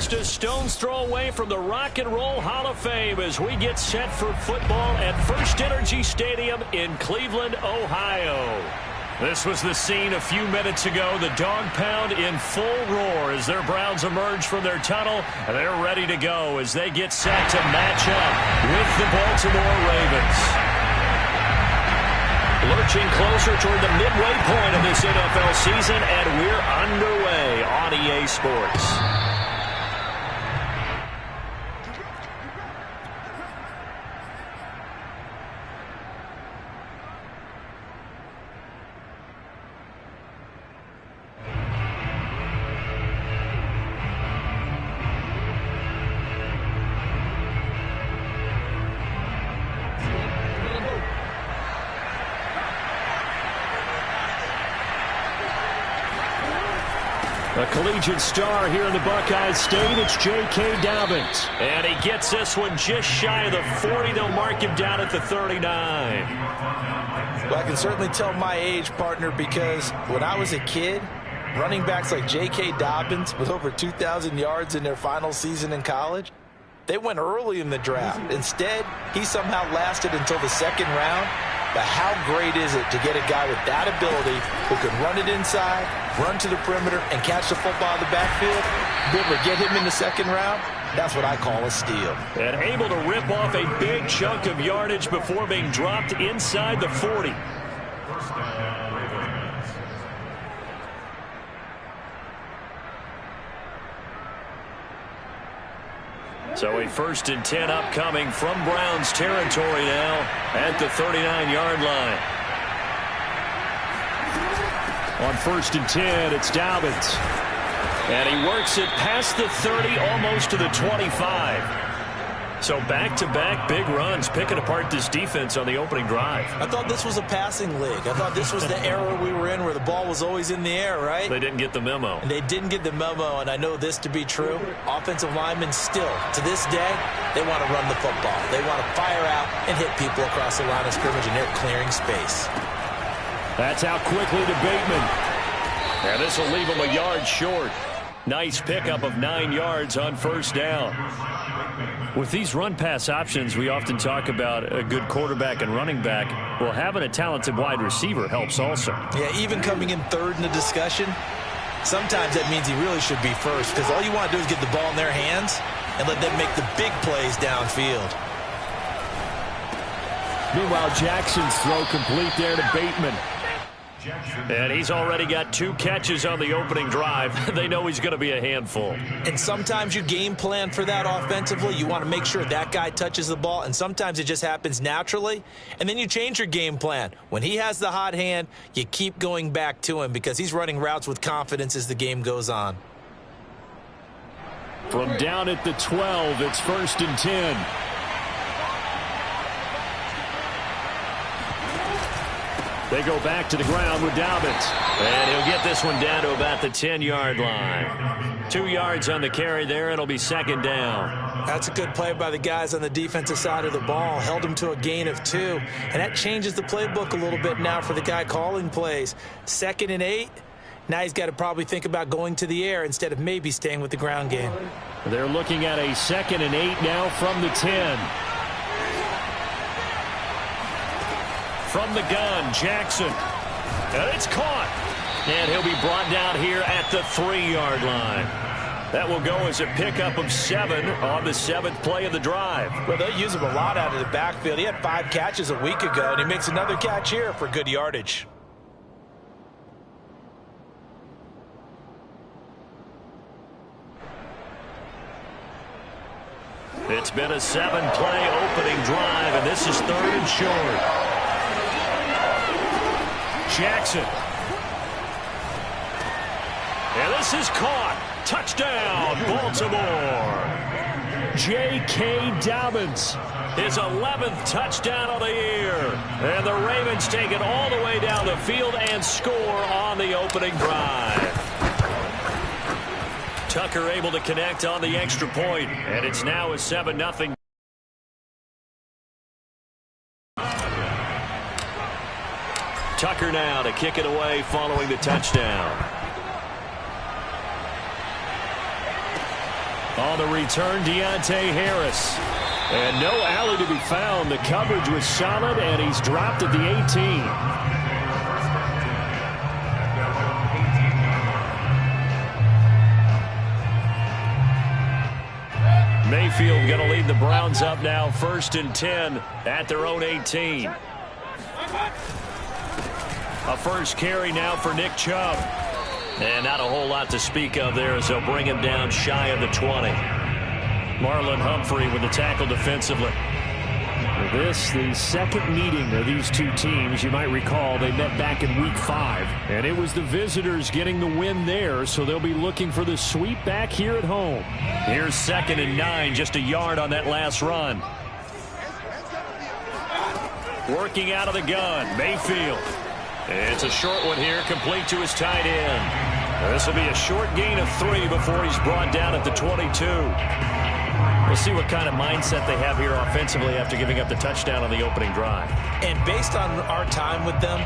just a stone's throw away from the Rock and Roll Hall of Fame as we get set for football at First Energy Stadium in Cleveland, Ohio. This was the scene a few minutes ago. The dog pound in full roar as their Browns emerge from their tunnel. They're ready to go as they get set to match up with the Baltimore Ravens. Lurching closer toward the midway point of this NFL season, and we're underway on EA Sports. A collegiate star here in the Buckeye State, it's J.K. Dobbins. And he gets this one just shy of the 40. They'll mark him down at the 39. Well, I can certainly tell my age, partner, because when I was a kid, running backs like J.K. Dobbins with over 2,000 yards in their final season in college, they went early in the draft. Instead, he somehow lasted until the second round. But how great is it to get a guy with that ability who can run it inside, run to the perimeter, and catch the football in the backfield? Be able to get him in the second round? That's what I call a steal. And able to rip off a big chunk of yardage before being dropped inside the 40. So a 1st and 10 upcoming from Browns territory now at the 39-yard line. On 1st and 10, it's Dobbins. And he works it past the 30, almost to the 25. So back-to-back big runs, picking apart this defense on the opening drive. I thought this was a passing league. I thought this was the era we were in where the ball was always in the air, right? They didn't get the memo. And they didn't get the memo, and I know this to be true. Offensive linemen still, to this day, they want to run the football. They want to fire out and hit people across the line of scrimmage, and they're clearing space. That's out quickly to Bateman. And this will leave him a yard short. Nice pickup of 9 yards on 1st down. With these run-pass options, we often talk about a good quarterback and running back. Well, having a talented wide receiver helps also. Yeah, even coming in third in the discussion, sometimes that means he really should be first, because all you want to do is get the ball in their hands and let them make the big plays downfield. Meanwhile, Jackson's throw complete there to Bateman. And he's already got 2 catches on the opening drive. They know he's going to be a handful. And sometimes you game plan for that offensively. You want to make sure that guy touches the ball, and sometimes it just happens naturally. And then you change your game plan. When he has the hot hand, you keep going back to him because he's running routes with confidence as the game goes on. From down at the 12, it's 1st and 10. They go back to the ground with Dobbins. And he'll get this one down to about the 10-yard line. 2 yards on the carry there. It'll be 2nd down. That's a good play by the guys on the defensive side of the ball. Held him to a gain of 2. And that changes the playbook a little bit now for the guy calling plays. 2nd and 8. Now he's got to probably think about going to the air instead of maybe staying with the ground game. They're looking at a 2nd and 8 now from the 10. From the gun, Jackson. And it's caught. And he'll be brought down here at the 3-yard line. That will go as a pickup of 7 on the 7th play of the drive. Well, they'll use him a lot out of the backfield. He had 5 catches a week ago, and he makes another catch here for good yardage. It's been a 7-play opening drive, and this is 3rd and short. Jackson. And this is caught. Touchdown, Baltimore. J.K. Dobbins. His 11th touchdown of the year. And the Ravens take it all the way down the field and score on the opening drive. Tucker able to connect on the extra point, and it's now a 7-0. Tucker now to kick it away following the touchdown. On the return, Deontay Harris. And no alley to be found. The coverage was solid, and he's dropped at the 18. Mayfield going to lead the Browns up now, 1st and 10 at their own 18. A first carry now for Nick Chubb. And not a whole lot to speak of there as they'll bring him down shy of the 20. Marlon Humphrey with the tackle defensively. This, the second meeting of these two teams. You might recall they met back in Week 5. And it was the visitors getting the win there, so they'll be looking for the sweep back here at home. Here's 2nd and 9, just a yard on that last run. Working out of the gun, Mayfield. It's a short one here, complete to his tight end. This will be a short gain of 3 before he's brought down at the 22. We'll see what kind of mindset they have here offensively after giving up the touchdown on the opening drive. And based on our time with them,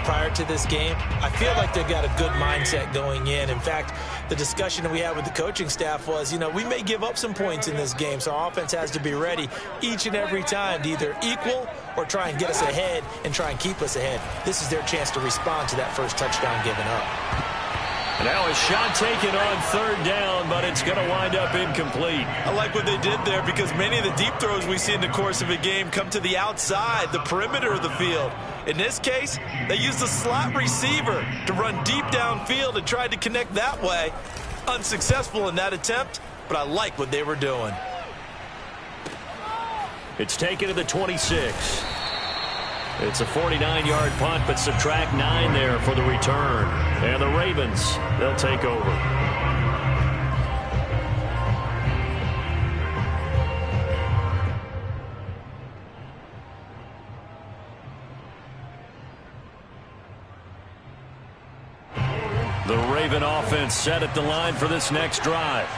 prior to this game, I feel like they've got a good mindset going in. In fact, the discussion that we had with the coaching staff was, we may give up some points in this game, so our offense has to be ready each and every time to either equal or try and get us ahead and try and keep us ahead. This is their chance to respond to that first touchdown given up. Now a shot taken on 3rd down, but it's going to wind up incomplete. I like what they did there because many of the deep throws we see in the course of a game come to the outside, the perimeter of the field. In this case, they used a slot receiver to run deep downfield and tried to connect that way. Unsuccessful in that attempt, but I like what they were doing. It's taken to the 26. It's a 49-yard punt, but subtract 9 there for the return. And the Ravens, they'll take over. The Raven offense set at the line for this next drive.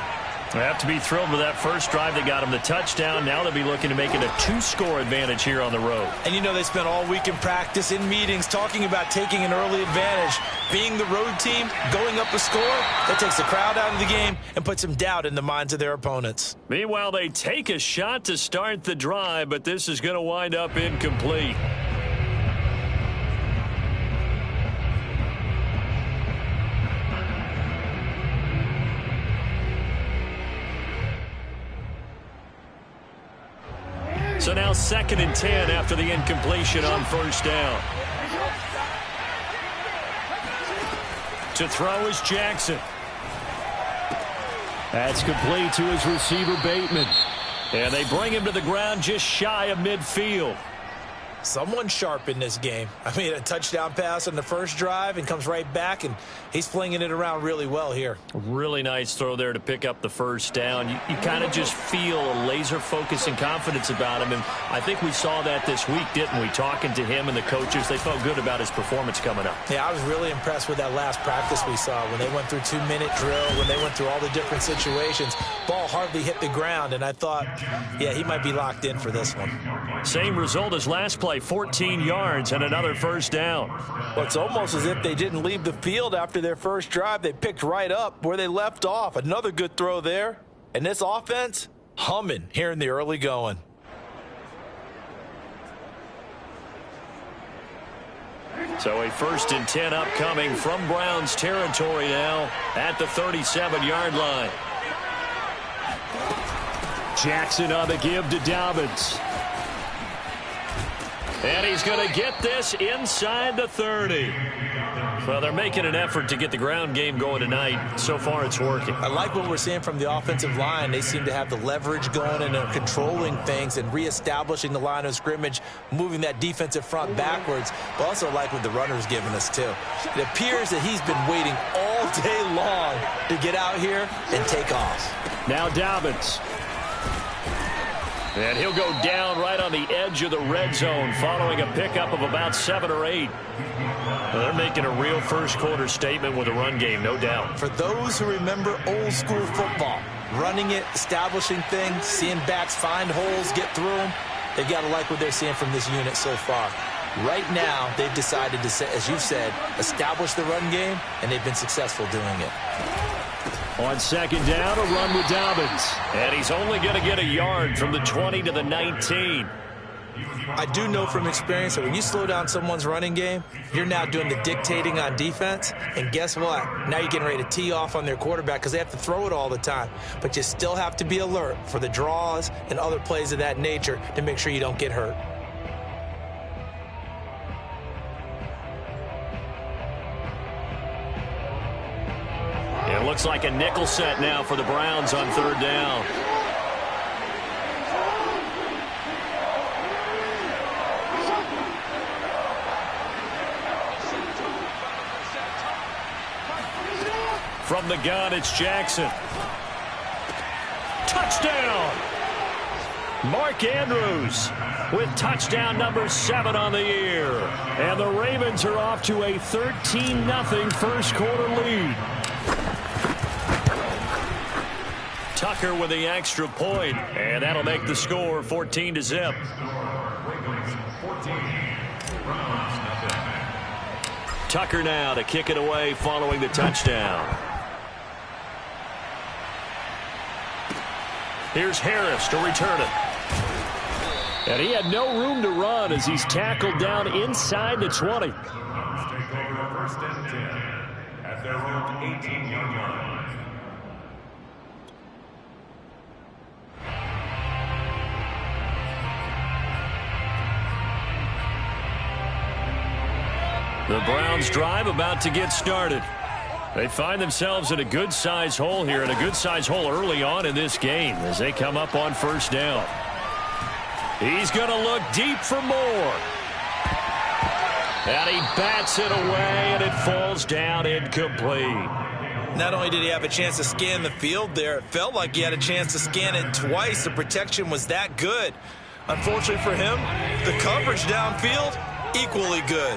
They have to be thrilled with that first drive. They got them the touchdown. Now they'll be looking to make it a 2-score advantage here on the road. And they spent all week in practice, in meetings, talking about taking an early advantage. Being the road team, going up a score, that takes the crowd out of the game and puts some doubt in the minds of their opponents. Meanwhile, they take a shot to start the drive, but this is going to wind up incomplete. So now 2nd and 10 after the incompletion on 1st down. To throw is Jackson. That's complete to his receiver, Bateman. And they bring him to the ground just shy of midfield. Someone sharp in this game. I mean, a touchdown pass on the first drive and comes right back, and he's flinging it around really well here. Really nice throw there to pick up the first down. You kind of just feel a laser focus and confidence about him, and I think we saw that this week, didn't we? Talking to him and the coaches, they felt good about his performance coming up. Yeah, I was really impressed with that last practice we saw when they went through 2-minute drill, when they went through all the different situations. Ball hardly hit the ground, and I thought, yeah, he might be locked in for this one. Same result as last play. 14 yards and another first down. Well, it's almost as if they didn't leave the field after their first drive. They picked right up where they left off. Another good throw there. And this offense, humming here in the early going. So a 1st and 10 upcoming from Browns territory now at the 37-yard line. Jackson on the give to Dobbins. And he's going to get this inside the 30. Well, they're making an effort to get the ground game going tonight. So far, it's working. I like what we're seeing from the offensive line. They seem to have the leverage going, and they're controlling things and reestablishing the line of scrimmage, moving that defensive front backwards. But also like what the runner's giving us, too. It appears that he's been waiting all day long to get out here and take off. Now Dobbins. And he'll go down right on the edge of the red zone following a pickup of about 7 or 8. Well, they're making a real first-quarter statement with a run game, no doubt. For those who remember old-school football, running it, establishing things, seeing backs find holes, get through them, they've got to like what they're seeing from this unit so far. Right now, they've decided to, as you said, establish the run game, and they've been successful doing it. On second down, a run with Dobbins. And he's only going to get a yard from the 20 to the 19. I do know from experience that when you slow down someone's running game, you're now doing the dictating on defense. And guess what? Now you're getting ready to tee off on their quarterback because they have to throw it all the time. But you still have to be alert for the draws and other plays of that nature to make sure you don't get hurt. It looks like a nickel set now for the Browns on third down. From the gun, it's Jackson. Touchdown! Mark Andrews with touchdown number 7 on the year. And the Ravens are off to a 13-0 first quarter lead. Tucker with the extra point, and that'll make the score 14-0. Tucker now to kick it away following the touchdown. Here's Harris to return it. And he had no room to run as he's tackled down inside the 20. Take over first and 10 at their own 18-yard line. The Browns drive about to get started. They find themselves in a good-sized hole here, and a good-sized hole early on in this game as they come up on first down. He's going to look deep for more. And he bats it away, and it falls down incomplete. Not only did he have a chance to scan the field there, it felt like he had a chance to scan it twice. The protection was that good. Unfortunately for him, the coverage downfield, equally good.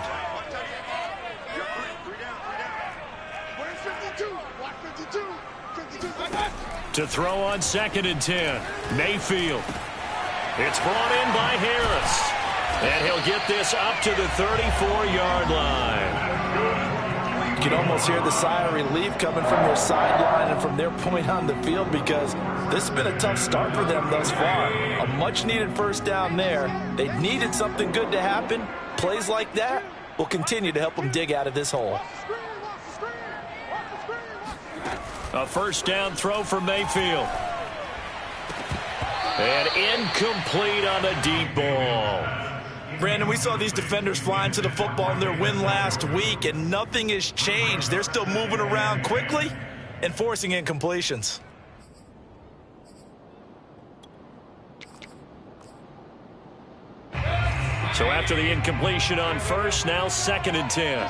To throw on second and 10, Mayfield. It's brought in by Harris. And he'll get this up to the 34-yard line. You can almost hear the sigh of relief coming from their sideline and from their point on the field because this has been a tough start for them thus far. A much-needed first down there. They needed something good to happen. Plays like that will continue to help them dig out of this hole. A first down throw for Mayfield. And incomplete on the deep ball. Brandon, we saw these defenders flying to the football in their win last week, and nothing has changed. They're still moving around quickly and forcing incompletions. So after the incompletion on first, now second and 10.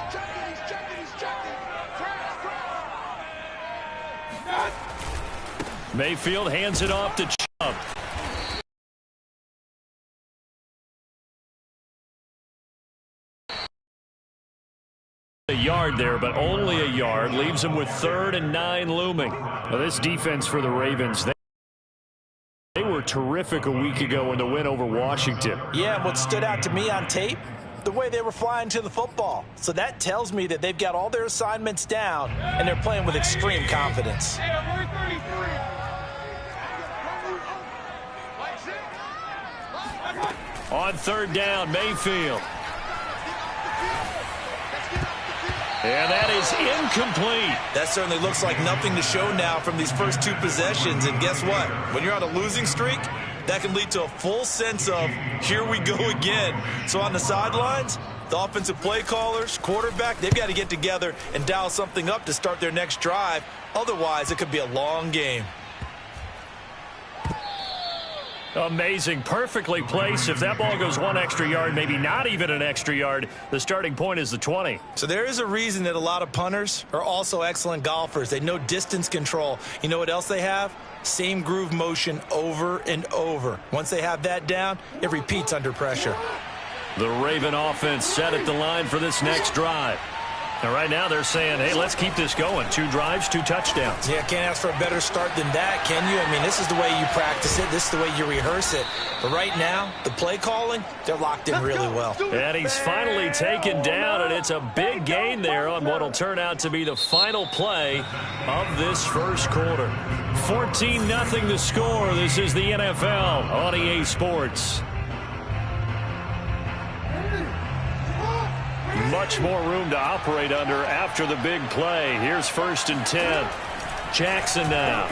Mayfield hands it off to Chubb. A yard there, but only a yard. Leaves him with 3rd and 9 looming. Now this defense for the Ravens, they were terrific a week ago in the win over Washington. Yeah, and what stood out to me on tape, the way they were flying to the football. So that tells me that they've got all their assignments down, and they're playing with extreme confidence. On third down, Mayfield. And that is incomplete. That certainly looks like nothing to show now from these first 2 possessions. And guess what? When you're on a losing streak, that can lead to a full sense of, here we go again. So on the sidelines, the offensive play callers, quarterback, they've got to get together and dial something up to start their next drive. Otherwise, it could be a long game. Amazing. Perfectly placed. If that ball goes 1 extra yard, maybe not even an extra yard, the starting point is the 20. So there is a reason that a lot of punters are also excellent golfers. They know distance control. You know what else they have? Same groove motion over and over. Once they have that down, it repeats under pressure. The Raven offense set at the line for this next drive. And right now they're saying, hey, let's keep this going. 2 drives, 2 touchdowns. Yeah, can't ask for a better start than that, can you? I mean, this is the way you practice it. This is the way you rehearse it. But right now, the play calling, they're locked in really well. And he's finally taken down, and it's a big gain there on what will turn out to be the final play of this first quarter. 14-0 the score. This is the NFL on EA Sports. Much more room to operate under after the big play. Here's 1st and 10. Jackson now.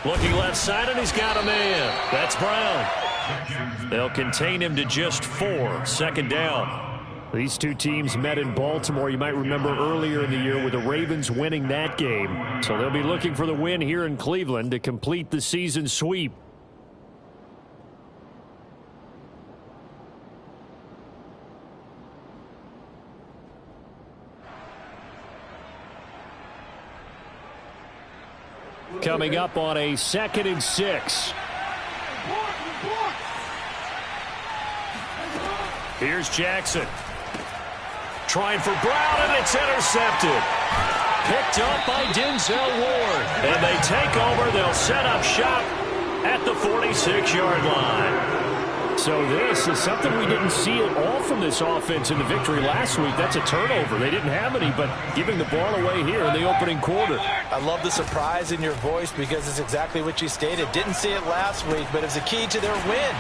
Looking left side, and he's got a man. That's Brown. They'll contain him to just 4. 2nd down. These two teams met in Baltimore, you might remember earlier in the year, with the Ravens winning that game. So they'll be looking for the win here in Cleveland to complete the season sweep. Coming up on a 2nd and 6. Here's Jackson. Trying for Brown, and it's intercepted. Picked up by Denzel Ward. And they take over. They'll set up shop at the 46-yard line. So this is something we didn't see at all from this offense in the victory last week. That's a turnover. They didn't have any, but giving the ball away here in the opening quarter. I love the surprise in your voice because it's exactly what you stated. Didn't see it last week, but it was a key to their win.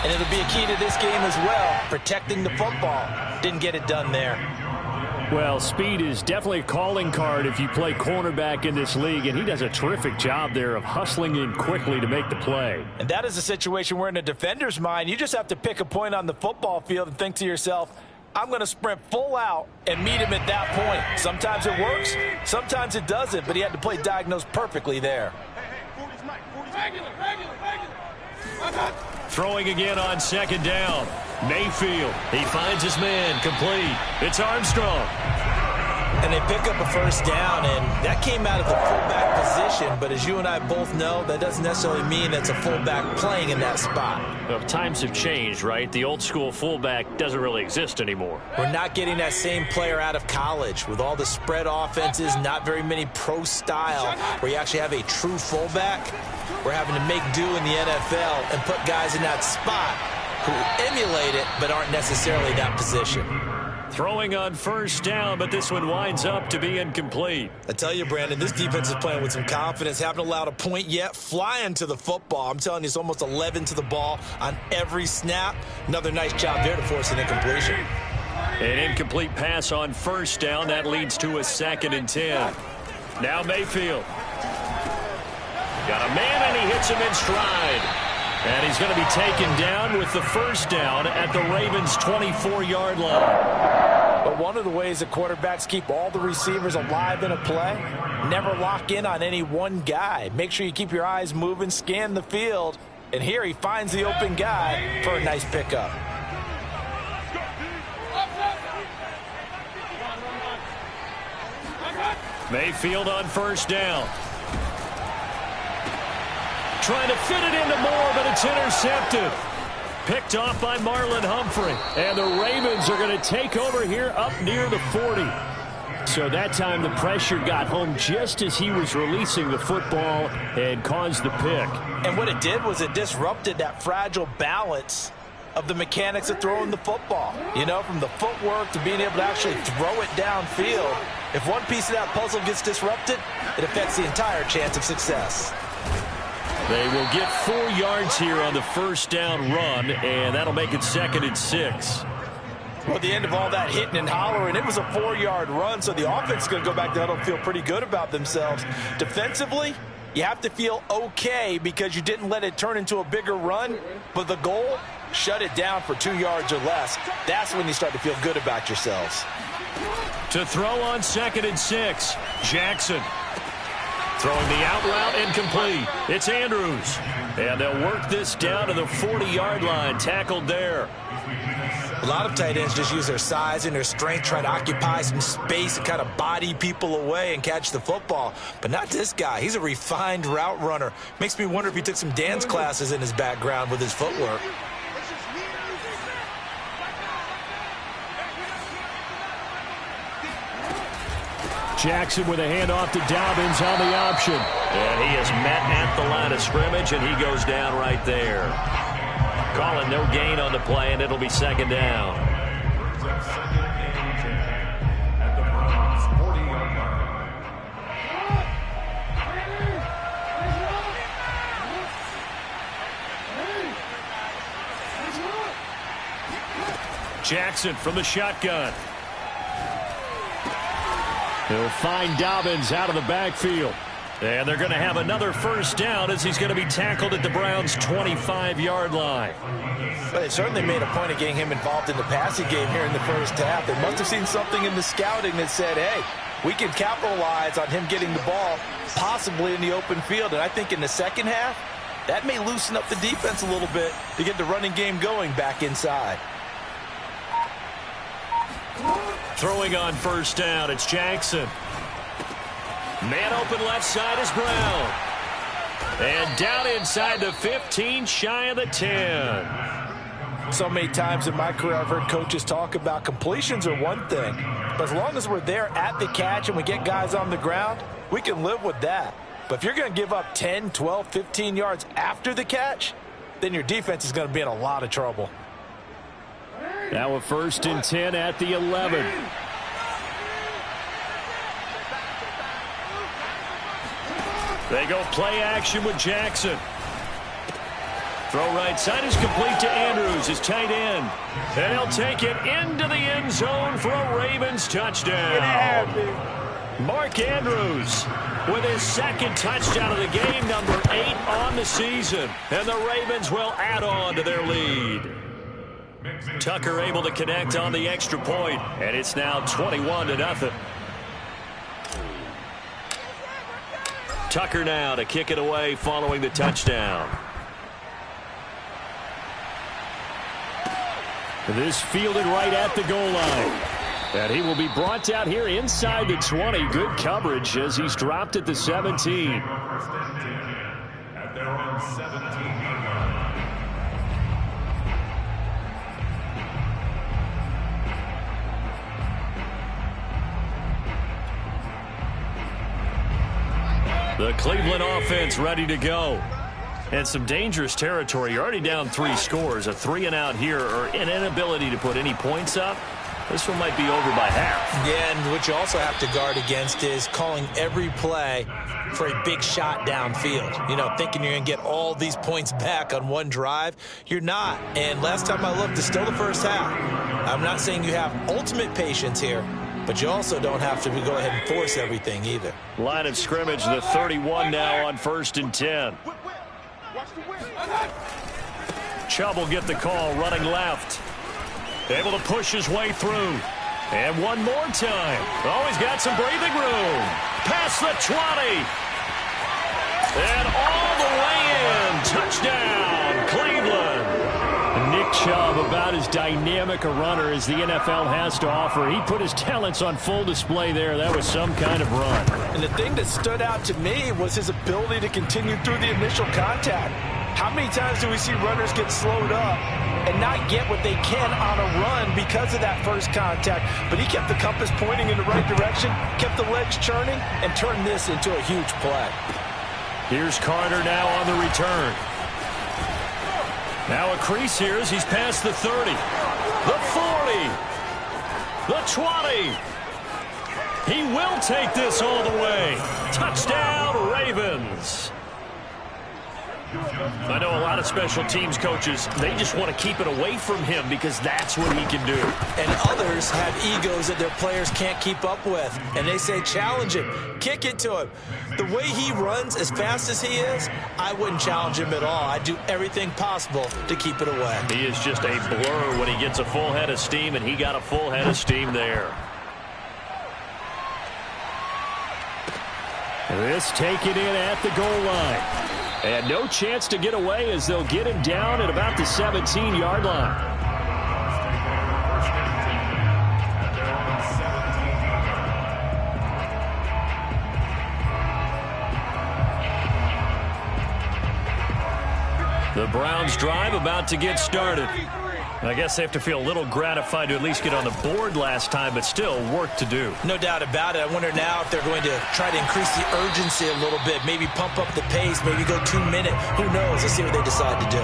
And it'll be a key to this game as well, protecting the football. Didn't get it done there. Well, speed is definitely a calling card if you play cornerback in this league, and he does a terrific job there of hustling in quickly to make the play. And that is a situation where in a defender's mind, you just have to pick a point on the football field and think to yourself, I'm going to sprint full out and meet him at that point. Sometimes it works, sometimes it doesn't, but he had to play diagnosed perfectly there. Throwing again on 2nd down. Mayfield, he finds his man, complete. It's Armstrong. And they pick up a 1st down, and that came out of the fullback position. But as you and I both know, that doesn't necessarily mean that's a fullback playing in that spot. Well, times have changed, right? The old school fullback doesn't really exist anymore. We're not getting that same player out of college with all the spread offenses, not very many pro style where you actually have a true fullback. We're having to make do in the NFL and put guys in that spot who emulate it but aren't necessarily that position. Throwing on 1st down, but this one winds up to be incomplete. I tell you, Brandon, this defense is playing with some confidence. Haven't allowed a point yet. Flying to the football. I'm telling you, it's almost 11 to the ball on every snap. Another nice job there to force an incompletion. An incomplete pass on 1st down. That leads to a 2nd and 10. Now Mayfield. Got a man, and he hits him in stride. And he's going to be taken down with the 1st down at the Ravens' 24-yard line. But one of the ways that quarterbacks keep all the receivers alive in a play, never lock in on any one guy. Make sure you keep your eyes moving, scan the field. And here he finds the open guy for a nice pickup. Mayfield on 1st down. Trying to fit it into Moore, but it's intercepted. Picked off by Marlon Humphrey. And the Ravens are going to take over here up near the 40. So that time the pressure got home just as he was releasing the football and caused the pick. And what it did was it disrupted that fragile balance of the mechanics of throwing the football. You know, from the footwork to being able to actually throw it downfield. If one piece of that puzzle gets disrupted, it affects the entire chance of success. They will get 4 yards here on the 1st down run, and that'll make it 2nd and 6. Well, at the end of all that hitting and hollering, it was a 4-yard run, so the offense is going to go back to huddle and feel pretty good about themselves. Defensively, you have to feel okay because you didn't let it turn into a bigger run, but the goal, shut it down for 2 yards or less. That's when you start to feel good about yourselves. To throw on 2nd and 6, Jackson. Throwing the out route incomplete. It's Andrews. And they'll work this down to the 40-yard line. Tackled there. A lot of tight ends just use their size and their strength, try to occupy some space and kind of body people away and catch the football. But not this guy. He's a refined route runner. Makes me wonder if he took some dance classes in his background with his footwork. Jackson with a handoff to Dobbins on the option. And he is met at the line of scrimmage, and he goes down right there. Calling no gain on the play, and it'll be second down. At the Browns' 40-yard line. Jackson from the shotgun. He'll find Dobbins out of the backfield. And they're going to have another first down as he's going to be tackled at the Browns' 25-yard line. But they certainly made a point of getting him involved in the passing game here in the first half. They must have seen something in the scouting that said, hey, we can capitalize on him getting the ball possibly in the open field. And I think in the second half, that may loosen up the defense a little bit to get the running game going back inside. Throwing on first down, it's Jackson. Man open left side is Brown. And down inside the 15, shy of the 10. So many times in my career I've heard coaches talk about completions are one thing. But as long as we're there at the catch and we get guys on the ground, we can live with that. But if you're going to give up 10, 12, 15 yards after the catch, then your defense is going to be in a lot of trouble. Now a 1st and 10 at the 11. They go play action with Jackson. Throw right side is complete to Andrews, his tight end. And he'll take it into the end zone for a Ravens touchdown. Mark Andrews with his second touchdown of the game, number 8 on the season. And the Ravens will add on to their lead. Tucker able to connect on the extra point, and it's now 21-0. Tucker now to kick it away following the touchdown. This fielded right at the goal line. And he will be brought down here inside the 20. Good coverage as he's dropped at the 17. At their own 17-yard line. The Cleveland offense ready to go. And some dangerous territory. You're already down 3 scores. A 3-and-out here, or an inability to put any points up. This one might be over by half. Yeah, and what you also have to guard against is calling every play for a big shot downfield. You know, thinking you're going to get all these points back on one drive. You're not. And last time I looked, it's still the first half. I'm not saying you have ultimate patience here, but you also don't have to go ahead and force everything either. Line of scrimmage, the 31 now on 1st and 10. Chubb will get the call running left. Able to push his way through. And one more time. Oh, he's got some breathing room. Past the 20. And all the way in. Touchdown, Cleveland. Nick Chubb, about as dynamic a runner as the NFL has to offer. He put his talents on full display there. That was some kind of run. And the thing that stood out to me was his ability to continue through the initial contact. How many times do we see runners get slowed up and not get what they can on a run because of that first contact? But he kept the compass pointing in the right direction, kept the legs churning, and turned this into a huge play. Here's Carter now on the return. Now a crease here as he's past the 30. The 40. The 20. He will take this all the way. Touchdown, Ravens. I know a lot of special teams coaches, they just want to keep it away from him because that's what he can do. And others have egos that their players can't keep up with. And they say, challenge him, kick it to him. The way he runs as fast as he is, I wouldn't challenge him at all. I'd do everything possible to keep it away. He is just a blur when he gets a full head of steam, and he got a full head of steam there. This taken in at the goal line. And no chance to get away as they'll get him down at about the 17-yard line. The Browns drive about to get started. I guess they have to feel a little gratified to at least get on the board last time, but still work to do. No doubt about it. I wonder now if they're going to try to increase the urgency a little bit, maybe pump up the pace, maybe go 2 minute. Who knows? Let's see what they decide to do.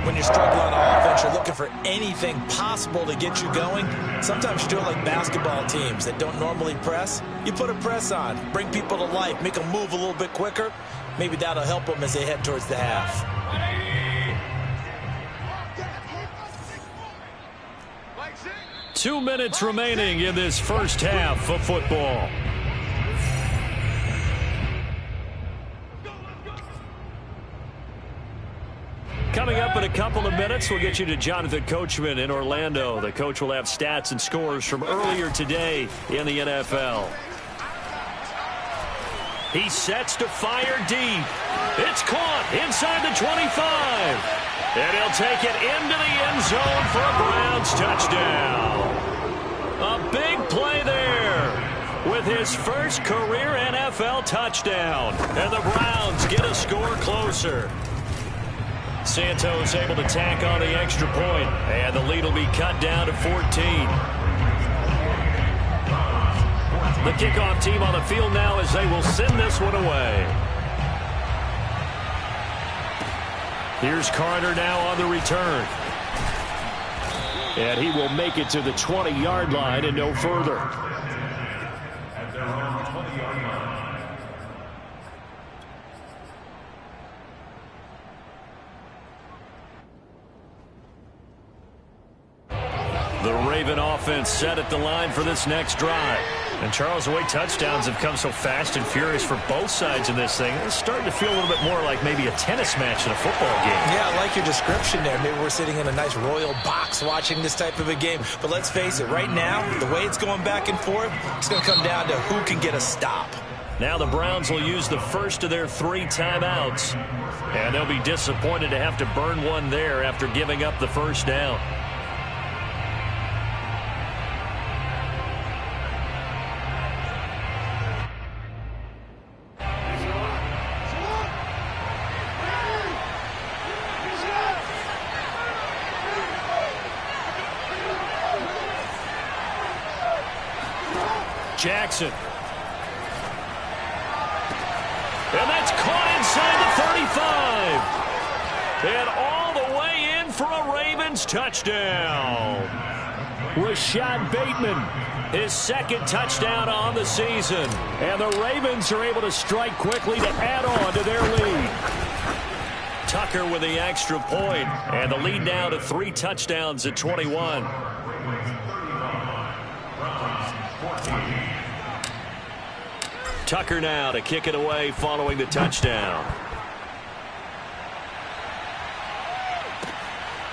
When you're struggling on offense, you're looking for anything possible to get you going. Sometimes you do it like basketball teams that don't normally press. You put a press on, bring people to life, make them move a little bit quicker. Maybe that'll help them as they head towards the half. 2 minutes remaining in this first half of football. Coming up in a couple of minutes, we'll get you to Jonathan Coachman in Orlando. The coach will have stats and scores from earlier today in the NFL. He sets to fire deep. It's caught inside the 25. And he'll take it into the end zone for a Browns touchdown. A big play there with his first career NFL touchdown. And the Browns get a score closer. Santos able to tack on the extra point, and the lead will be cut down to 14. The kickoff team on the field now as they will send this one away. Here's Carter now on the return. And he will make it to the 20-yard line and no further. At their own 20-yard line. The Raven offense set at the line for this next drive. And Charles, the way touchdowns have come so fast and furious for both sides in this thing, it's starting to feel a little bit more like maybe a tennis match in a football game. Yeah, I like your description there. Maybe we're sitting in a nice royal box watching this type of a game. But let's face it, right now, the way it's going back and forth, it's going to come down to who can get a stop. Now the Browns will use the first of their 3 timeouts. And they'll be disappointed to have to burn one there after giving up the first down. Jackson. And that's caught inside the 35. And all the way in for a Ravens touchdown. Rashad Bateman, his second touchdown on the season. And the Ravens are able to strike quickly to add on to their lead. Tucker with the extra point. And the lead now to 3 touchdowns at 21. Tucker now to kick it away following the touchdown.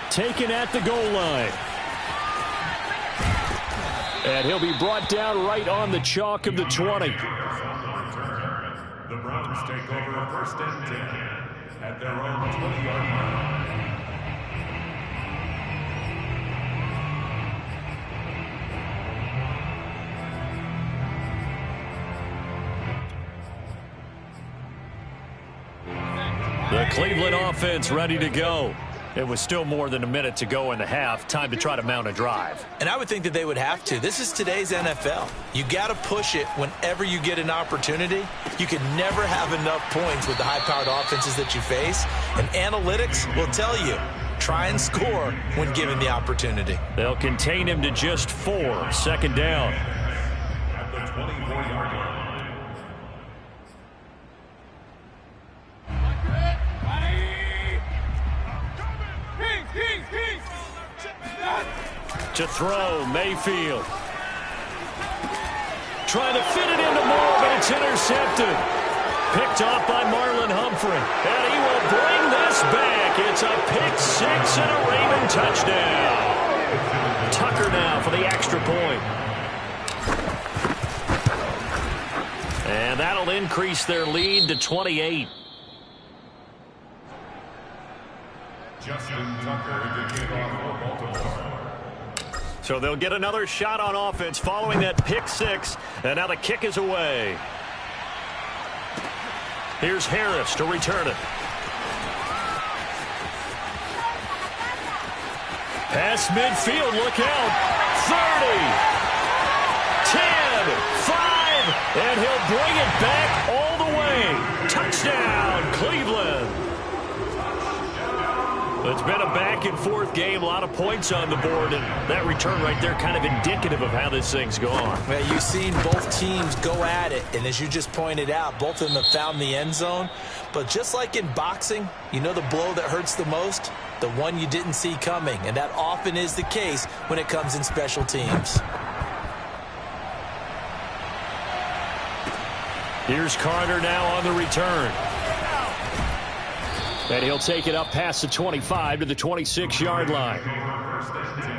Taken at the goal line. And he'll be brought down right on the chalk of the 20. The Browns take over first and 10 at their own 20-yard line. The Cleveland offense ready to go. It was still more than a minute to go in the half. Time to try to mount a drive. And I would think that they would have to. This is today's NFL. You got to push it whenever you get an opportunity. You can never have enough points with the high-powered offenses that you face. And analytics will tell you, try and score when given the opportunity. They'll contain him to just 4. Second down. At the 24-yard line. To throw, Mayfield. Trying to fit it into Moore, but it's intercepted. Picked off by Marlon Humphrey. And he will bring this back. It's a pick-6 and a Raven touchdown. Tucker now for the extra point. And that'll increase their lead to 28. Justin Tucker to kick off for Baltimore. So they'll get another shot on offense following that pick-6. And now the kick is away. Here's Harris to return it. Past midfield, look out. 30, 10, 5, and he'll bring it back all the way. Touchdown, Cleveland. It's been a back-and-forth game, a lot of points on the board, and that return right there kind of indicative of how this thing's gone. Well, you've seen both teams go at it, and as you just pointed out, both of them have found the end zone. But just like in boxing, you know the blow that hurts the most? The one you didn't see coming, and that often is the case when it comes in special teams. Here's Carter now on the return. And he'll take it up past the 25 to the 26-yard line. First and 10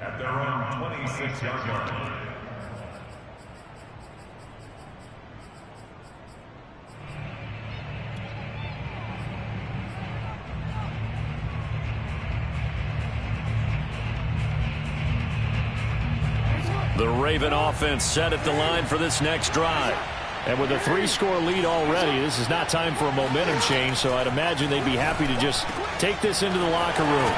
at their own 26-yard line. The Raven offense set at the line for this next drive. And with a 3-score lead already, this is not time for a momentum change, so I'd imagine they'd be happy to just take this into the locker room.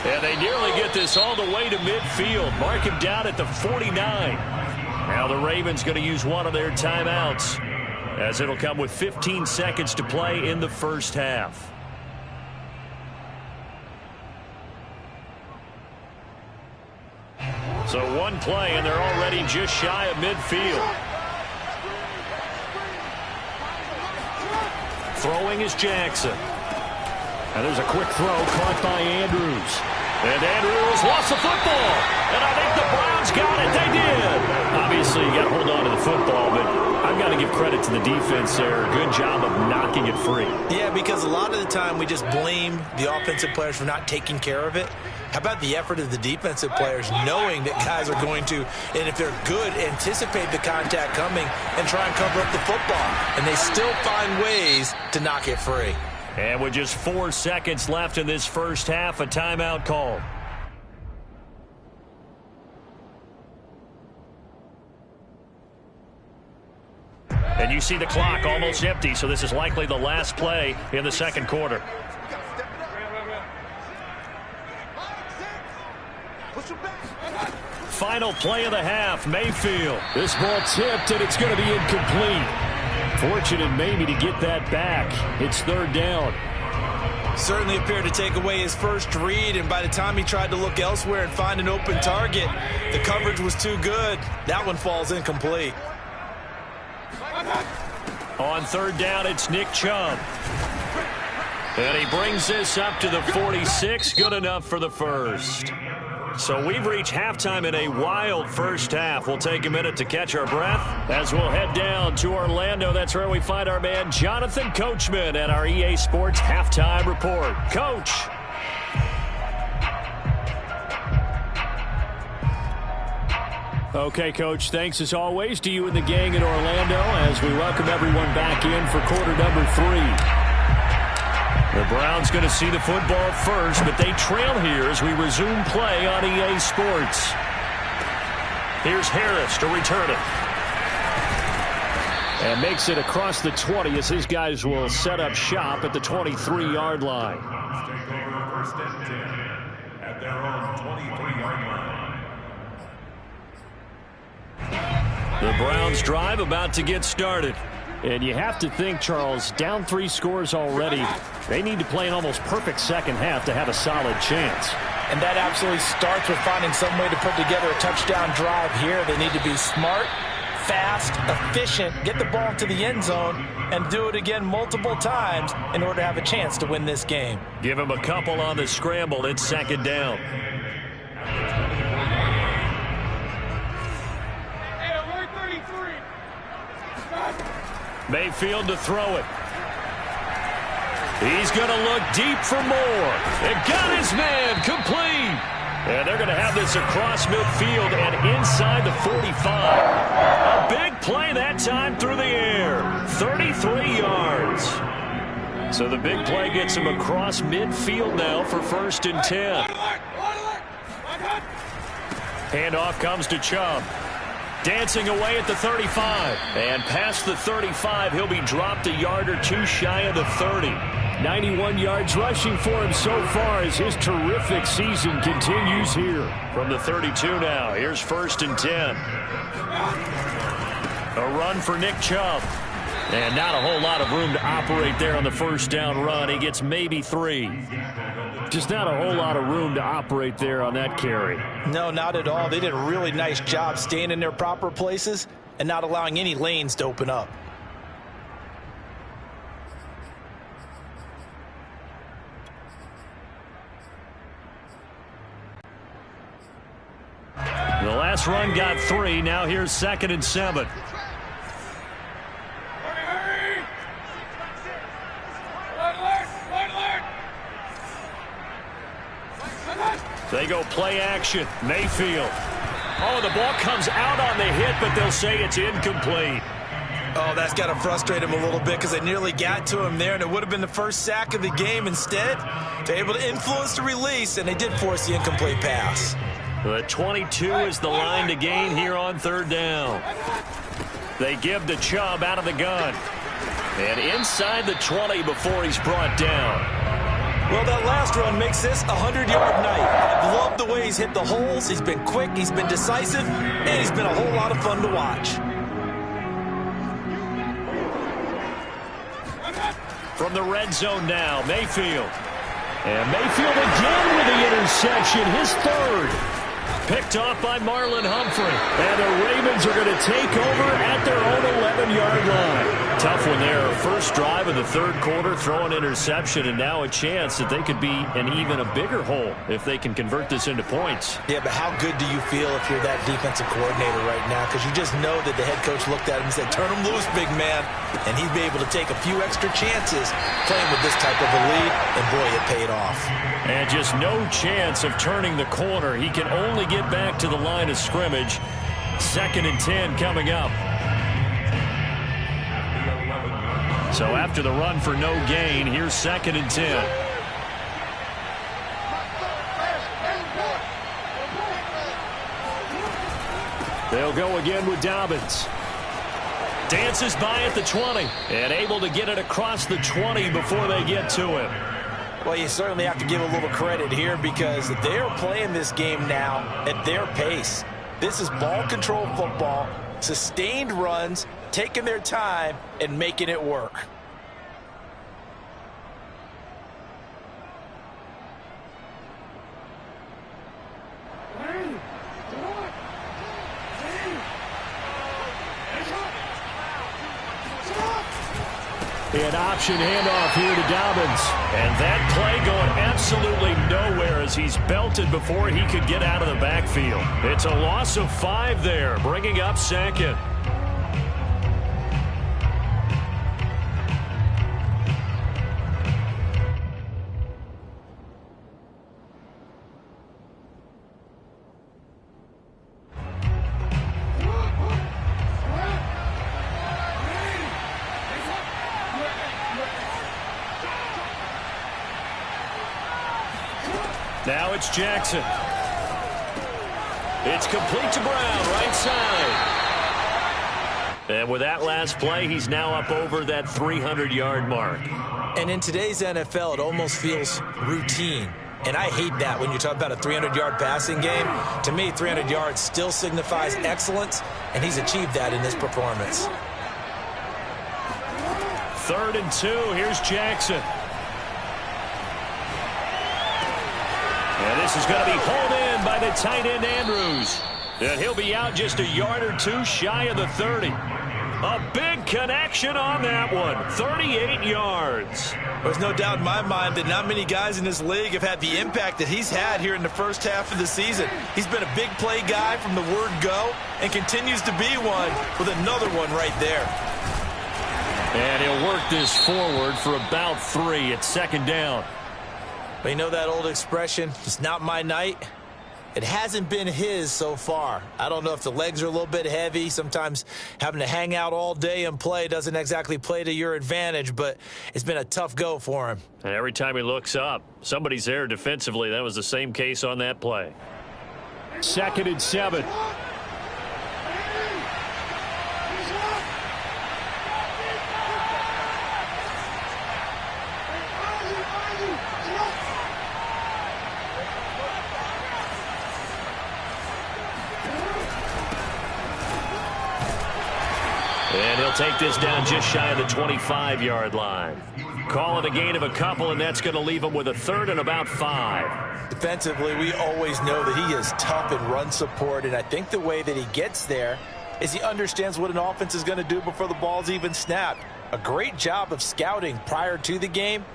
And they nearly get this all the way to midfield. Mark him down at the 49. Now the Ravens going to use one of their timeouts, as it'll come with 15 seconds to play in the first half. So one play, and they're already just shy of midfield. Throwing is Jackson. And there's a quick throw caught by Andrews. And Andrews lost the football. And I think the Browns got it. They did. Obviously, you got to hold on to the football, but I've got to give credit to the defense there. Good job of knocking it free. Yeah, because a lot of the time we just blame the offensive players for not taking care of it. How about the effort of the defensive players knowing that guys are going to, and if they're good, anticipate the contact coming and try and cover up the football. And they still find ways to knock it free. And with just 4 seconds left in this first half, a timeout called. And you see the clock almost empty, so this is likely the last play in the second quarter. Final play of the half, Mayfield. This ball tipped, and it's going to be incomplete. Fortunate maybe to get that back. It's third down. Certainly appeared to take away his first read, and by the time he tried to look elsewhere and find an open target, the coverage was too good. That one falls incomplete. On third down, it's Nick Chubb. And he brings this up to the 46. Good enough for the first. So we've reached halftime in a wild first half. We'll take a minute to catch our breath as we'll head down to Orlando. That's where we find our man Jonathan Coachman at our EA Sports Halftime Report. Coach. Okay, Coach, thanks as always to you and the gang in Orlando as we welcome everyone back in for quarter number 3. The Browns going to see the football first, but they trail here as we resume play on EA Sports. Here's Harris to return it. And makes it across the 20 as his guys will set up shop at the 23-yard line. Take over first and 10 at their own 23-yard line. The Browns drive about to get started. And you have to think, Charles, down 3 scores already. They need to play an almost perfect second half to have a solid chance. And that absolutely starts with finding some way to put together a touchdown drive here. They need to be smart, fast, efficient, get the ball to the end zone, and do it again multiple times in order to have a chance to win this game. Give him a couple on the scramble. It's second down. Mayfield to throw it. He's going to look deep for more. And got his man complete. And they're going to have this across midfield and inside the 45. A big play that time through the air. 33 yards. So the big play gets him across midfield now for first and 10. Handoff comes to Chubb. Dancing away at the 35. And past the 35, he'll be dropped a yard or two shy of the 30. 91 yards rushing for him so far as his terrific season continues here. From the 32 now, here's 1st and 10. A run for Nick Chubb. And not a whole lot of room to operate there on the first down run. He gets maybe 3. Just not a whole lot of room to operate there on that carry. No, not at all. They did a really nice job staying in their proper places and not allowing any lanes to open up. The last run got 3. Now here's 2nd and 7. They go play action. Mayfield. Oh, the ball comes out on the hit, but they'll say it's incomplete. Oh, that's got to frustrate him a little bit because they nearly got to him there, and it would have been the first sack of the game. Instead, they're able to influence the release, and they did force the incomplete pass. The 22 is the line to gain here on 3rd down. They give to Chubb out of the gun. And inside the 20 before he's brought down. Well, that last run makes this a 100-yard night. I love the way he's hit the holes. He's been quick, he's been decisive, and he's been a whole lot of fun to watch. From the red zone now, Mayfield. And Mayfield again with the interception, his 3rd. Picked off by Marlon Humphrey. And the Ravens are going to take over at their own 11-yard line. Tough one there. First drive of the 3rd quarter, throw an interception, and now a chance that they could be in even a bigger hole if they can convert this into points. Yeah, but how good do you feel if you're that defensive coordinator right now? Because you just know that the head coach looked at him and said, turn him loose, big man. And he'd be able to take a few extra chances playing with this type of a lead, and boy, it paid off. And just no chance of turning the corner. He can only get back to the line of scrimmage. 2nd and 10 coming up. So after the run for no gain, here's 2nd and 10. They'll go again with Dobbins. Dances by at the 20 and able to get it across the 20 before they get to him. Well, you certainly have to give a little credit here because they're playing this game now at their pace. This is ball control football, sustained runs, taking their time and making it work. An option handoff here to Dobbins. And that play going absolutely nowhere as he's belted before he could get out of the backfield. It's a loss of 5 there, bringing up 2nd. Now it's Jackson. It's complete to Brown, right side. And with that last play, he's now up over that 300-yard mark. And in today's NFL, it almost feels routine. And I hate that when you talk about a 300-yard passing game. To me, 300 yards still signifies excellence, and he's achieved that in this performance. 3rd and 2. Here's Jackson. And this is going to be hauled in by the tight end, Andrews. And he'll be out just a yard or two shy of the 30. A big connection on that one. 38 yards. There's no doubt in my mind that not many guys in this league have had the impact that he's had here in the first half of the season. He's been a big play guy from the word go and continues to be one with another one right there. And he'll work this forward for about 3 at 2nd down. But you know that old expression, it's not my night? It hasn't been his so far. I don't know if the legs are a little bit heavy. Sometimes having to hang out all day and play doesn't exactly play to your advantage, but it's been a tough go for him. And every time he looks up, somebody's there defensively. That was the same case on that play. 2nd and 7. And he'll take this down just shy of the 25-yard line. Call it a gain of a couple, and that's going to leave him with a third and about 5. Defensively, we always know that he is tough in run support, and I think the way that he gets there is he understands what an offense is going to do before the ball's even snapped. A great job of scouting prior to the game,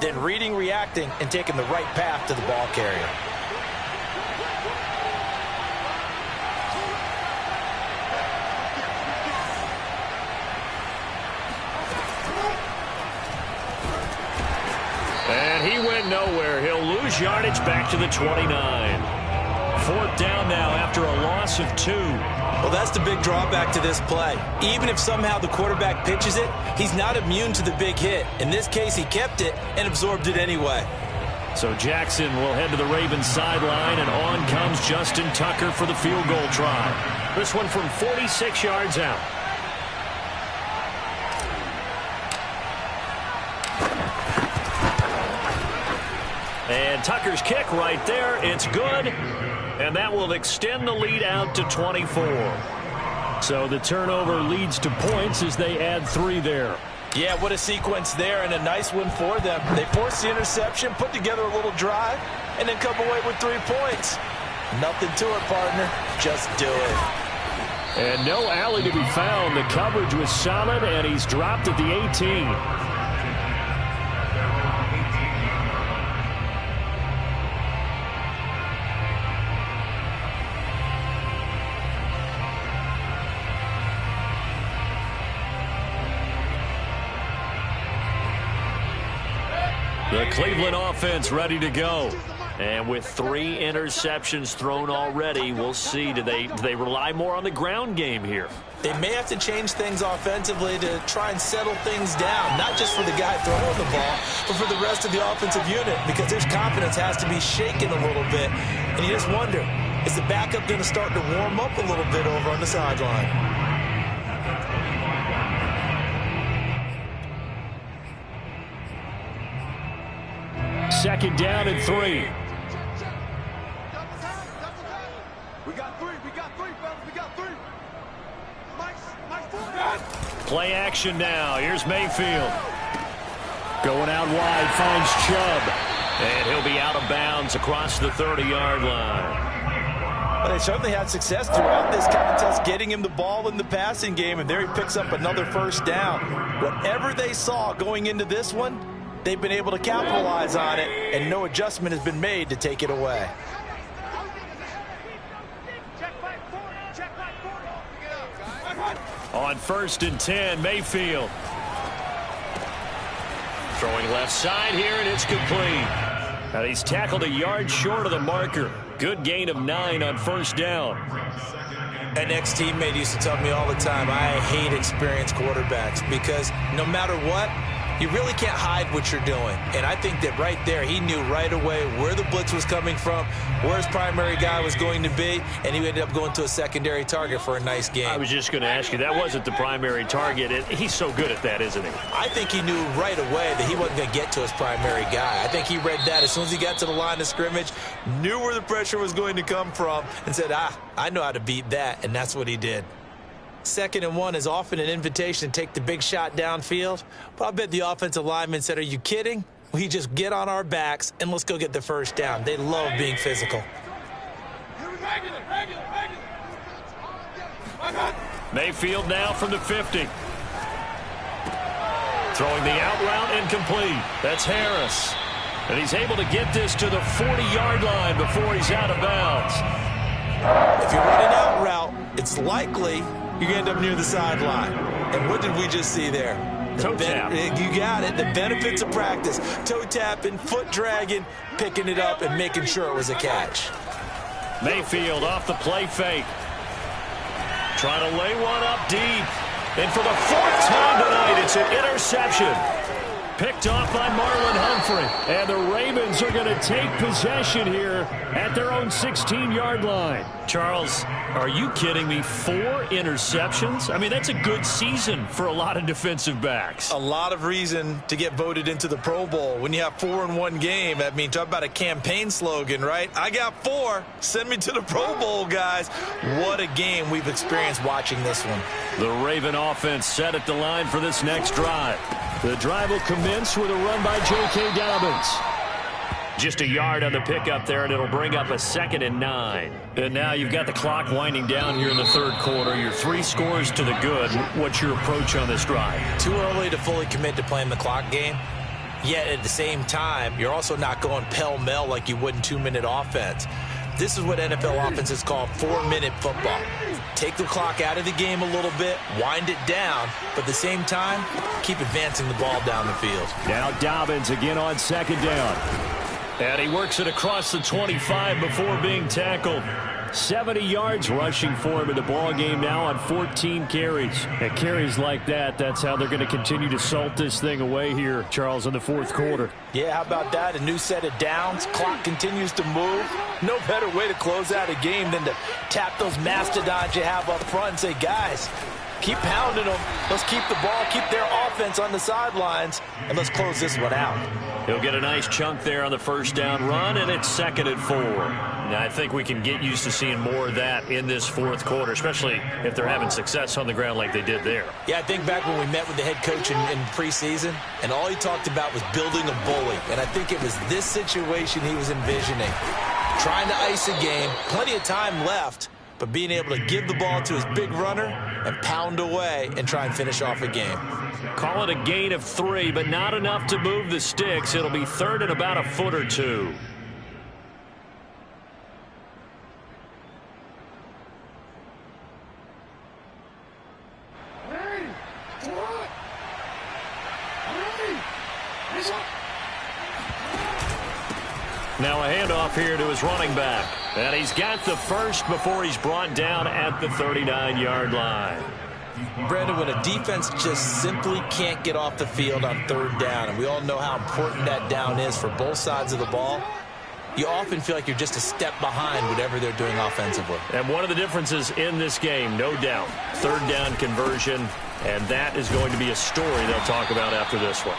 then reading, reacting, and taking the right path to the ball carrier. And he went nowhere. He'll lose yardage back to the 29. 4th down now after a loss of 2. Well, that's the big drawback to this play. Even if somehow the quarterback pitches it, he's not immune to the big hit. In this case, he kept it and absorbed it anyway. So Jackson will head to the Ravens sideline, and on comes Justin Tucker for the field goal try. This one from 46 yards out. And Tucker's kick right there. It's good. And that will extend the lead out to 24. So the turnover leads to points as they add 3 there. Yeah, what a sequence there, and a nice one for them. They forced the interception, put together a little drive, and then come away with 3 points. Nothing to it, partner. Just do it. And no alley to be found. The coverage was solid, and he's dropped at the 18. The Cleveland offense ready to go. And with 3 interceptions thrown already, we'll see. Do they rely more on the ground game here? They may have to change things offensively to try and settle things down, not just for the guy throwing the ball, but for the rest of the offensive unit, because his confidence has to be shaken a little bit. And you just wonder, is the backup going to start to warm up a little bit over on the sideline? 2nd down and 3. We got 3. We got 3, fellas. We got 3. Mike's Play action now. Here's Mayfield. Going out wide, finds Chubb. And he'll be out of bounds across the 30-yard line. But they certainly had success throughout this contest, getting him the ball in the passing game, and there he picks up another 1st down. Whatever they saw going into this one, they've been able to capitalize on it, and no adjustment has been made to take it away. On 1st and 10, Mayfield. Throwing left side here, and it's complete. Now he's tackled a yard short of the marker. Good gain of 9 on 1st down. An ex-teammate used to tell me all the time, I hate experienced quarterbacks because no matter what, you really can't hide what you're doing. And I think that right there, he knew right away where the blitz was coming from, where his primary guy was going to be, and he ended up going to a secondary target for a nice game. I was just going to ask you, that wasn't the primary target. He's so good at that, isn't he? I think he knew right away that he wasn't going to get to his primary guy. I think he read that as soon as he got to the line of scrimmage, knew where the pressure was going to come from, and said, I know how to beat that, and that's what he did. 2nd and 1 is often an invitation to take the big shot downfield. But I bet the offensive lineman said, are you kidding? We just get on our backs and let's go get the 1st down. They love being physical. Mayfield now from the 50. Throwing the out route incomplete. That's Harris. And he's able to get this to the 40-yard line before he's out of bounds. If you run an out route, it's likely you end up near the sideline. And what did we just see there? Toe tap. You got it. The benefits of practice. Toe tapping, foot dragging, picking it up, and making sure it was a catch. Mayfield off the play fake. Trying to lay one up deep. And for the 4th time tonight, it's an interception. Picked off by Marlon Humphrey. And the Ravens are going to take possession here at their own 16-yard line. Charles, are you kidding me? 4 interceptions? I mean, that's a good season for a lot of defensive backs. A lot of reason to get voted into the Pro Bowl. When you have 4 in one game, I mean, talk about a campaign slogan, right? I got 4. Send me to the Pro Bowl, guys. What a game we've experienced watching this one. The Raven offense set at the line for this next drive. The drive will commence with a run by J.K. Dobbins. Just a yard on the pickup there, and it'll bring up a 2nd and 9. And now you've got the clock winding down here in the third quarter. You're 3 scores to the good. What's your approach on this drive? Too early to fully commit to playing the clock game. Yet at the same time, you're also not going pell-mell like you would in 2-minute offense. This is what NFL offenses call 4-minute football. Take the clock out of the game a little bit, wind it down, but at the same time, keep advancing the ball down the field. Now Dobbins again on 2nd down. And he works it across the 25 before being tackled. 70 yards rushing for him in the ball game now on 14 carries. And carries like that, that's how they're going to continue to salt this thing away here, Charles, in the fourth quarter. Yeah, how about that? A new set of downs. Clock continues to move. No better way to close out a game than to tap those mastodons you have up front and say, guys, keep pounding them. Let's keep the ball, keep their offense on the sidelines, and let's close this one out. He'll get a nice chunk there on the first down run, and it's 2nd and 4. Now, I think we can get used to seeing more of that in this fourth quarter, especially if they're having success on the ground like they did there. Yeah, I think back when we met with the head coach in preseason, and all he talked about was building a bully. And I think it was this situation he was envisioning. Trying to ice a game, plenty of time left, but being able to give the ball to his big runner and pound away and try and finish off a game. Call it a gain of 3, but not enough to move the sticks. It'll be 3rd and about a foot or 2. Now a handoff here to his running back. And he's got the first before he's brought down at the 39-yard line. Brandon, when a defense just simply can't get off the field on 3rd down, and we all know how important that down is for both sides of the ball, you often feel like you're just a step behind whatever they're doing offensively. And one of the differences in this game, no doubt, 3rd down conversion, and that is going to be a story they'll talk about after this one.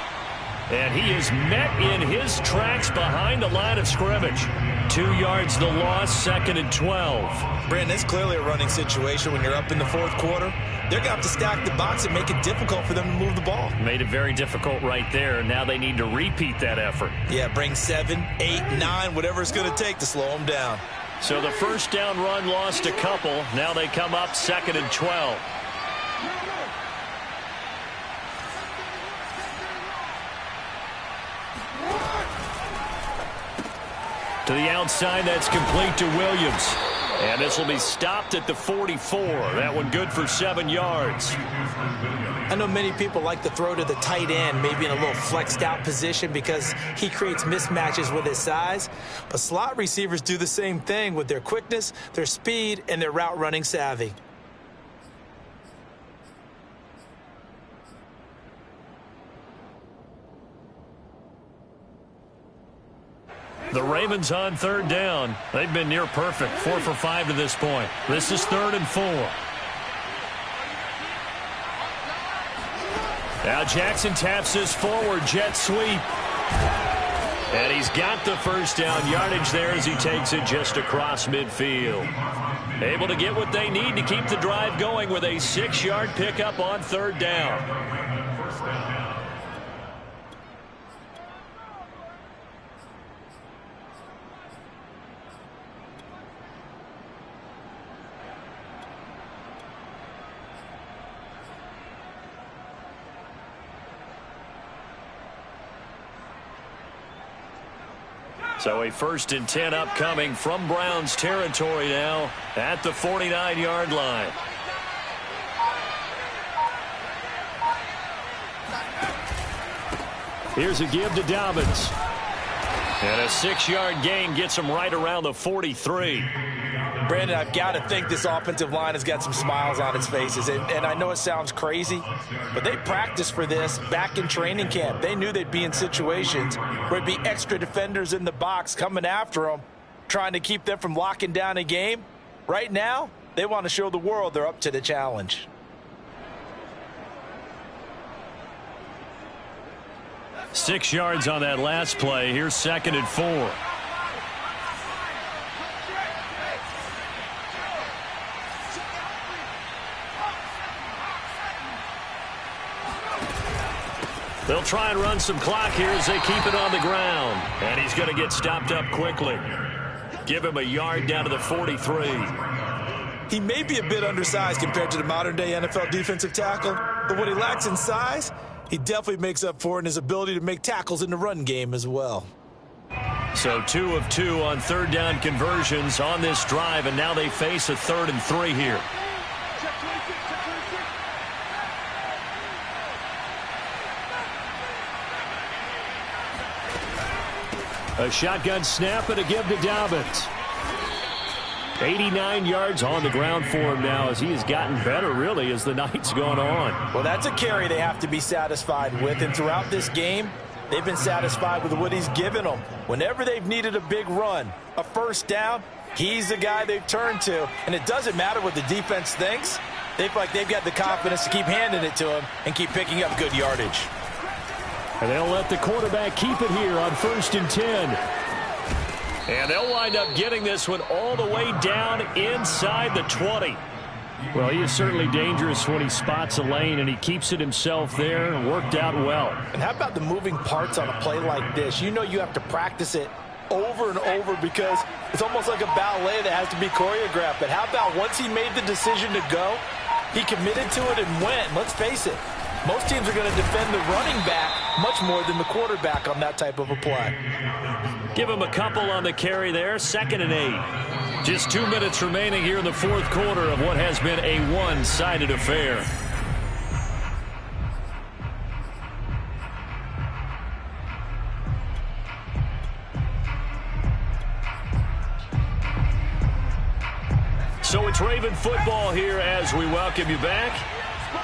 And he is met in his tracks behind the line of scrimmage. 2 yards the loss, 2nd and 12. Brandon, it's clearly a running situation when you're up in the fourth quarter. They're going to have to stack the box and make it difficult for them to move the ball. Made it very difficult right there. Now they need to repeat that effort. Yeah, bring 7, 8, 9, whatever it's going to take to slow them down. So the first down run lost a couple. Now they come up 2nd and 12. To the outside, that's complete to Williams. And this will be stopped at the 44. That one good for 7 yards. I know many people like to throw to the tight end, maybe in a little flexed out position because he creates mismatches with his size. But slot receivers do the same thing with their quickness, their speed, and their route running savvy. The Ravens on 3rd down. They've been near perfect, 4 for 5 to this point. This is 3rd and 4. Now Jackson taps this forward jet sweep. And he's got the first down yardage there as he takes it just across midfield. Able to get what they need to keep the drive going with a 6-yard pickup on 3rd down. So a 1st and 10 upcoming from Browns territory now at the 49-yard line. Here's a give to Dobbins. And a 6-yard gain gets him right around the 43. Brandon, I've got to think this offensive line has got some smiles on its faces. And I know it sounds crazy, but they practiced for this back in training camp. They knew they'd be in situations where it'd be extra defenders in the box coming after them, trying to keep them from locking down a game. Right now, they want to show the world they're up to the challenge. Six yards on that last play. Here's 2nd and 4. They'll try and run some clock here as they keep it on the ground. And he's going to get stopped up quickly. Give him a yard down to the 43. He may be a bit undersized compared to the modern-day NFL defensive tackle, but what he lacks in size, he definitely makes up for in his ability to make tackles in the run game as well. So 2 of 2 on third down conversions on this drive, and now they face a 3rd and 3 here. A shotgun snap and a give to Dobbins. 89 yards on the ground for him now as he has gotten better, really, as the night's gone on. Well, that's a carry they have to be satisfied with, and throughout this game, they've been satisfied with what he's given them. Whenever they've needed a big run, a first down, he's the guy they've turned to, and it doesn't matter what the defense thinks. They feel like they've got the confidence to keep handing it to him and keep picking up good yardage. And they'll let the quarterback keep it here on 1st and 10. And they'll wind up getting this one all the way down inside the 20. Well, he is certainly dangerous when he spots a lane, and he keeps it himself there and worked out well. And how about the moving parts on a play like this? You know you have to practice it over and over because it's almost like a ballet that has to be choreographed. But how about once he made the decision to go, he committed to it and went. Let's face it, most teams are going to defend the running back much more than the quarterback on that type of a play. Give him a couple on the carry there, 2nd and 8. Just 2 minutes remaining here in the 4th quarter of what has been a one-sided affair. So it's Raven football here as we welcome you back.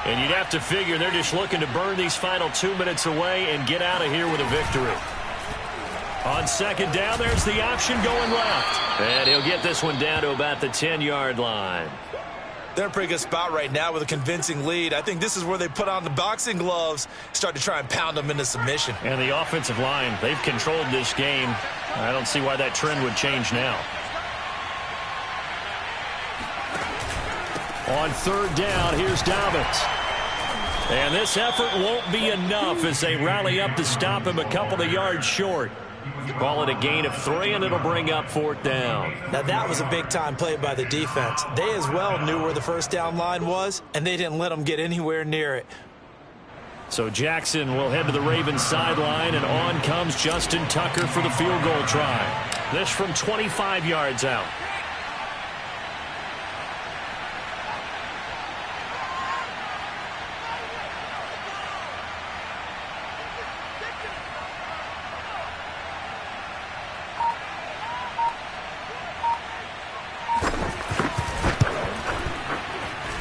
And you'd have to figure they're just looking to burn these final 2 minutes away and get out of here with a victory. On 2nd down, there's the option going left. And he'll get this one down to about the 10-yard line. They're in a pretty good spot right now with a convincing lead. I think this is where they put on the boxing gloves, start to try and pound them into submission. And the offensive line, they've controlled this game. I don't see why that trend would change now. On 3rd down, here's Dobbins. And this effort won't be enough as they rally up to stop him a couple of yards short. Call it a gain of 3, and it'll bring up 4th down. Now, that was a big-time play by the defense. They as well knew where the first down line was, and they didn't let them get anywhere near it. So Jackson will head to the Ravens sideline, and on comes Justin Tucker for the field goal try. This from 25 yards out.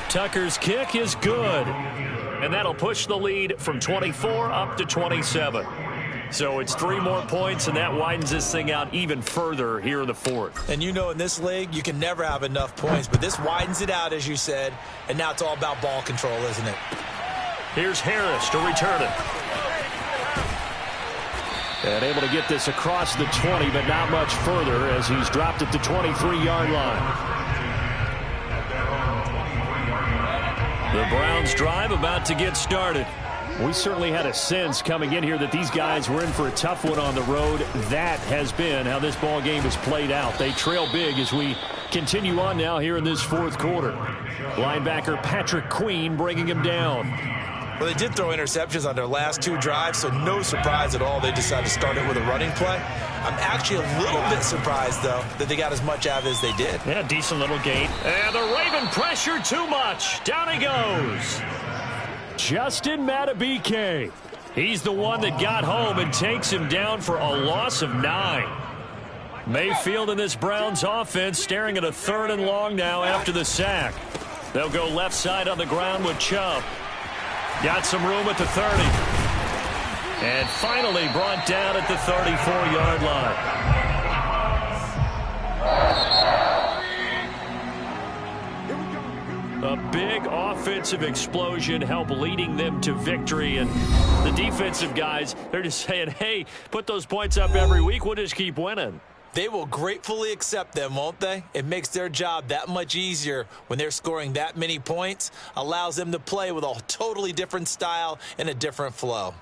Tucker's kick is good, and that'll push the lead from 24 up to 27. So it's 3 more points, and that widens this thing out even further here in the 4th. And you know in this league, you can never have enough points, but this widens it out, as you said, and now it's all about ball control, isn't it? Here's Harris to return it. And able to get this across the 20, but not much further as he's dropped at the 23-yard line. The Browns drive about to get started. We certainly had a sense coming in here that these guys were in for a tough one on the road. That has been how this ball game has played out. They trail big as we continue on now here in this 4th quarter. Linebacker Patrick Queen bringing him down. Well, they did throw interceptions on their last 2 drives, so no surprise at all they decided to start it with a running play. I'm actually a little bit surprised, though, that they got as much out of it as they did. Yeah, decent little gain. And the Raven pressure too much. Down he goes. Justin Matabike. He's the one that got home and takes him down for a loss of 9. Mayfield and this Browns offense staring at a 3rd and long now after the sack. They'll go left side on the ground with Chubb. Got some room at the 30. And finally brought down at the 34-yard line. A big offensive explosion helped leading them to victory. And the defensive guys, they're just saying, hey, put those points up every week. We'll just keep winning. They will gratefully accept them, won't they? It makes their job that much easier when they're scoring that many points. Allows them to play with a totally different style and a different flow.